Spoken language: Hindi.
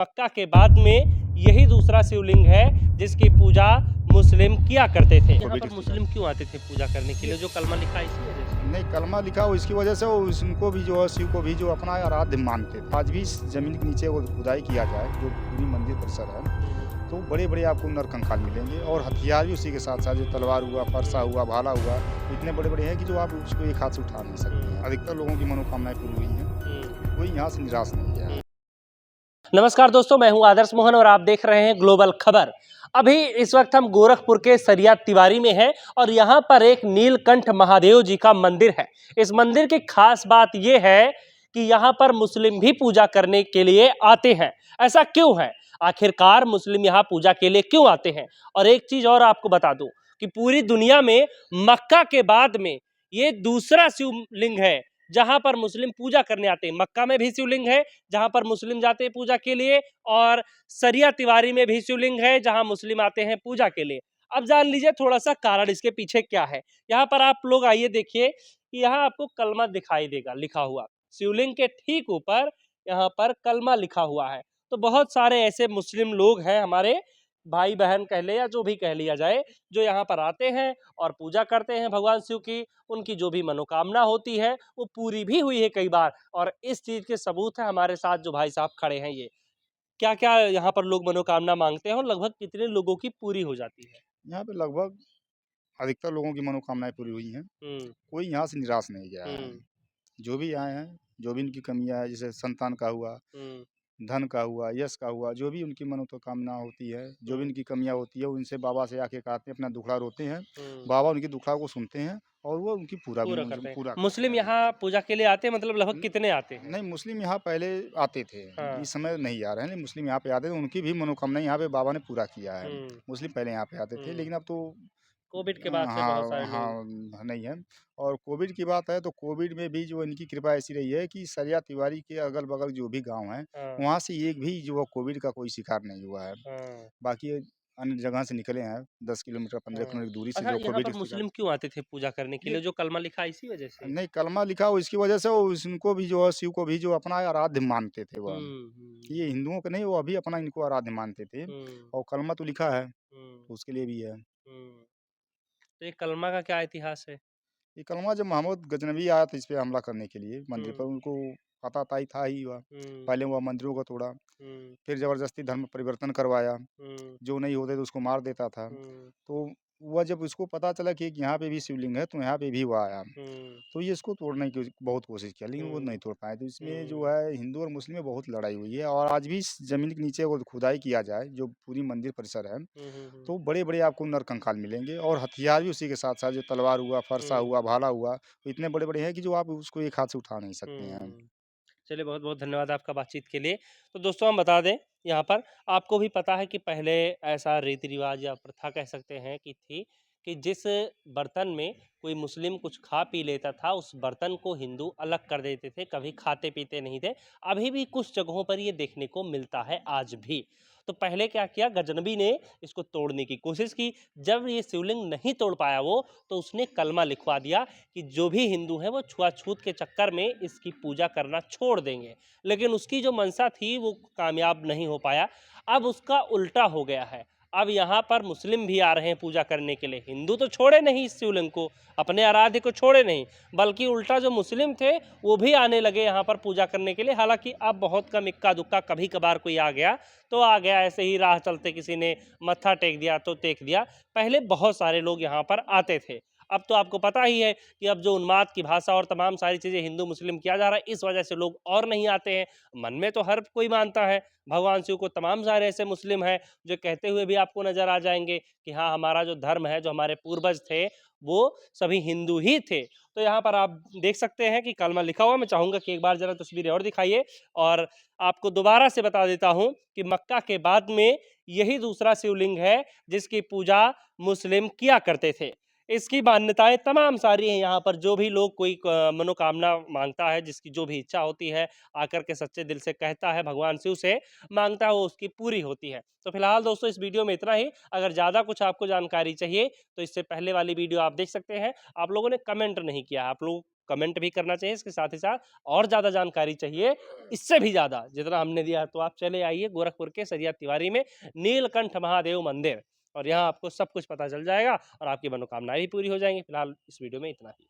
मक्का के बाद में यही दूसरा शिवलिंग है जिसकी पूजा मुस्लिम किया करते थे। यहाँ पर मुस्लिम क्यों आते थे पूजा करने के लिए? जो कलमा लिखा है इसी वजह से? नहीं, कलमा लिखा हो इसकी वजह से वो उनको भी जो है शिव को भी जो अपना आराध्य मानते थे। आज भी इस ज़मीन के नीचे वो खुदाई किया जाए जो पूरी मंदिर परिसर है, तो बड़े-बड़े आपको नरकंकाल मिलेंगे और हथियार भी उसी के साथ-साथ जो तलवार हुआ, फरसा हुआ, भाला हुआ, इतने बड़े-बड़े हैं कि जो आप उसको एक हाथ से उठा नहीं सकते हैं। अधिकतर लोगों की मनोकामनाएँ पूरी हुई हैं, कोई यहाँ से निराश नहीं गया है। नमस्कार दोस्तों, मैं हूं आदर्श मोहन और आप देख रहे हैं ग्लोबल खबर। अभी इस वक्त हम गोरखपुर के सरिया तिवारी में हैं और यहाँ पर एक नीलकंठ महादेव जी का मंदिर है। इस मंदिर की खास बात यह है कि यहाँ पर मुस्लिम भी पूजा करने के लिए आते हैं। ऐसा क्यों है? आखिरकार मुस्लिम यहाँ पूजा के लिए क्यों आते हैं? और एक चीज और आपको बता दूं कि पूरी दुनिया में मक्का के बाद में ये दूसरा शिवलिंग है जहां पर मुस्लिम पूजा करने आते हैं। मक्का में भी शिवलिंग है जहां पर मुस्लिम जाते हैं पूजा के लिए, और सरिया तिवारी में भी शिवलिंग है जहां मुस्लिम आते हैं पूजा के लिए। अब जान लीजिए थोड़ा सा कारण इसके पीछे क्या है। यहाँ पर आप लोग आइए देखिए कि यहाँ आपको कलमा दिखाई देगा लिखा हुआ, शिवलिंग के ठीक ऊपर यहाँ पर कलमा लिखा हुआ है। तो बहुत सारे ऐसे मुस्लिम लोग हैं, हमारे भाई बहन कह ले या जो भी कह लिया जाए, जो यहाँ पर आते हैं और पूजा करते हैं भगवान शिव की। उनकी जो भी मनोकामना होती है वो पूरी भी हुई है कई बार, और इस चीज के सबूत है हमारे साथ जो भाई साहब खड़े हैं। ये क्या क्या यहाँ पर लोग मनोकामना मांगते हैं और लगभग कितने लोगों की पूरी हो जाती है? यहाँ पे लगभग अधिकतर लोगों की मनोकामनाएँ पूरी हुई हैं, हम्म। कोई यहाँ से निराश नहीं गया है। हम्म। जो भी आए हैं, जो भी इनकी कमियाँ हैं, जैसे संतान का हुआ, हम्म। धन का हुआ, यश का हुआ, जो भी उनकी मनोकामना होती है, जो भी हम्म। इनकी कमियाँ होती है, वो इनसे बाबा से आके कहते हैं, अपना दुखड़ा रोते हैं। हम्म। बाबा उनकी दुखड़ा को सुनते हैं और वो उनकी पूरा भी पूरा करते हैं। पूरा करते मुस्लिम हैं। यहाँ पूजा के लिए आते हैं, मतलब लगभग न कितने आते हैं? नहीं, मुस्लिम यहाँ पहले आते थे, हाँ। इस समय नहीं आ रहे हैं, लेकिन मुस्लिम यहाँ पे आते थे, उनकी भी मनोकामना यहाँ पे बाबा ने पूरा किया है। हम्म। मुस्लिम पहले यहाँ पे आते थे, हम्म। लेकिन अब तो कोविड के बाद से बहुत सारे हाँ, लोग। हाँ, नहीं है। और कोविड की बात है तो कोविड में भी जो इनकी कृपा ऐसी रही है कि सरिया तिवारी के अगल-बगल जो भी गाँव हैं, हाँ। वहाँ से एक भी जो है कोविड का कोई शिकार नहीं हुआ है। हाँ। बाकी अन्य जगह से निकले हैं, 10 किलोमीटर, 15 हाँ। किलोमीटर की दूरी से अच्छा, जो यहाँ कोविड पर के शिकार। मुस्लिम क्यों आते थे पूजा करने के ये लिए? जो कलमा लिखा है इसी वजह से? नहीं, कलमा लिखा हो इसकी वजह से वो उनको भी जो है शिव को भी जो अपना आराध्य मानते थे वह। हम्म। कि ये हिंदुओं का नहीं, वो अभी अपना इनको आराध्य मानते थे हम्म। और कलमा तो लिखा है, हम्म। तो उसके लिए भी है। हम्म। तो ये कलमा का क्या इतिहास है? ये कलमा जब मोहम्मद गजनवी आया था इस पे हमला करने के लिए मंदिर पर, हुँ। उनको पता-ताई था ही वह। हुँ। पहले वह मंदिरों को तोड़ा, हुँ। फिर ज़बरदस्ती धर्म परिवर्तन करवाया, हुँ। जो नहीं होते तो उसको मार देता था। हुँ। तो वह जब उसको पता चला कि यहाँ पे भी शिवलिंग है, तो यहाँ पे भी वह आया। हुँ। तो ये इसको तोड़ने की बहुत कोशिश किया, लेकिन वो हुँ। नहीं तोड़ पाए। तो इसमें जो हुँ। है हिंदू और मुस्लिम में बहुत लड़ाई हुई है और आज भी इस ज़मीन के नीचे वो खुदाई किया जाए, जो पूरी मंदिर परिसर है, हुँ। हुँ। तो बड़े-बड़े आपको नरकंकाल मिलेंगे और हथियार भी उसी के साथ-साथ जो तलवार हुआ, फरसा हुँ। हुआ, भाला हुआ, तो इतने बड़े-बड़े हैं कि जो आप उसको एक हाथ से उठा नहीं सकते हैं। हुँ। चलिए, बहुत-बहुत धन्यवाद आपका बातचीत के लिए। तो दोस्तों हम बता दें यहाँ पर, आपको भी पता है कि पहले ऐसा रीति-रिवाज या प्रथा कह सकते हैं कि थी कि जिस बर्तन में कोई मुस्लिम कुछ खा पी लेता था, उस बर्तन को हिंदू अलग कर देते थे, कभी खाते-पीते नहीं थे। अभी भी कुछ जगहों पर ये देखने को मिलता है आज भी। तो पहले क्या किया, गजनबी ने इसको तोड़ने की कोशिश की। जब ये शिवलिंग नहीं तोड़ पाया वो, तो उसने कलमा लिखवा दिया कि जो भी हिंदू हैं वो छुआछूत के चक्कर में इसकी पूजा करना छोड़ देंगे। लेकिन उसकी जो मंशा थी वो कामयाब नहीं हो पाया। अब उसका उल्टा हो गया है। अब यहाँ पर मुस्लिम भी आ रहे हैं पूजा करने के लिए। हिंदू तो छोड़े नहीं इस शिवलिंग को, अपने आराध्य को छोड़े नहीं, बल्कि उल्टा जो मुस्लिम थे वो भी आने लगे यहाँ पर पूजा करने के लिए। हालांकि अब बहुत कम, इक्का-दुक्का कभी कभार कोई आ गया तो आ गया, ऐसे ही राह चलते किसी ने मत्था टेक दिया तो टेक दिया। पहले बहुत सारे लोग यहाँ पर आते थे। अब तो आपको पता ही है कि अब जो उन्माद की भाषा और तमाम सारी चीज़ें हिंदू मुस्लिम किया जा रहा है, इस वजह से लोग और नहीं आते हैं। मन में तो हर कोई मानता है भगवान शिव को। तमाम सारे ऐसे मुस्लिम हैं जो कहते हुए भी आपको नज़र आ जाएँगे कि हाँ, हमारा जो धर्म है, जो हमारे पूर्वज थे, वो सभी हिंदू ही थे। तो यहाँ पर आप देख सकते हैं कि कलमा लिखा हुआ है। मैं चाहूँगा कि एक बार ज़रा तस्वीरें और दिखाइए, और आपको दोबारा से बता देता हूँ कि मक्का के बाद में यही दूसरा शिवलिंग है जिसकी पूजा मुस्लिम किया करते थे। इसकी मान्यताएँ तमाम सारी हैं यहाँ पर। जो भी लोग कोई मनोकामना माँगता है, जिसकी जो भी इच्छा होती है, आकर के सच्चे दिल से कहता है भगवान शिव से, माँगता है, वो उसकी पूरी होती है। तो फिलहाल दोस्तों इस वीडियो में इतना ही। अगर ज़्यादा कुछ आपको जानकारी चाहिए तो इससे पहले वाली वीडियो आप देख सकते हैं। आप लोगों ने कमेंट नहीं किया है। आप लोग कमेंट भी करना चाहिए। इसके साथ ही साथ और ज़्यादा जानकारी चाहिए, इससे भी ज़्यादा जितना हमने दिया, तो आप चले आइए गोरखपुर के सरिया तिवारी में नीलकंठ महादेव मंदिर, और यहाँ आपको सब कुछ पता चल जाएगा और आपकी मनोकामनाएँ भी पूरी हो जाएँगी। फिलहाल इस वीडियो में इतना ही।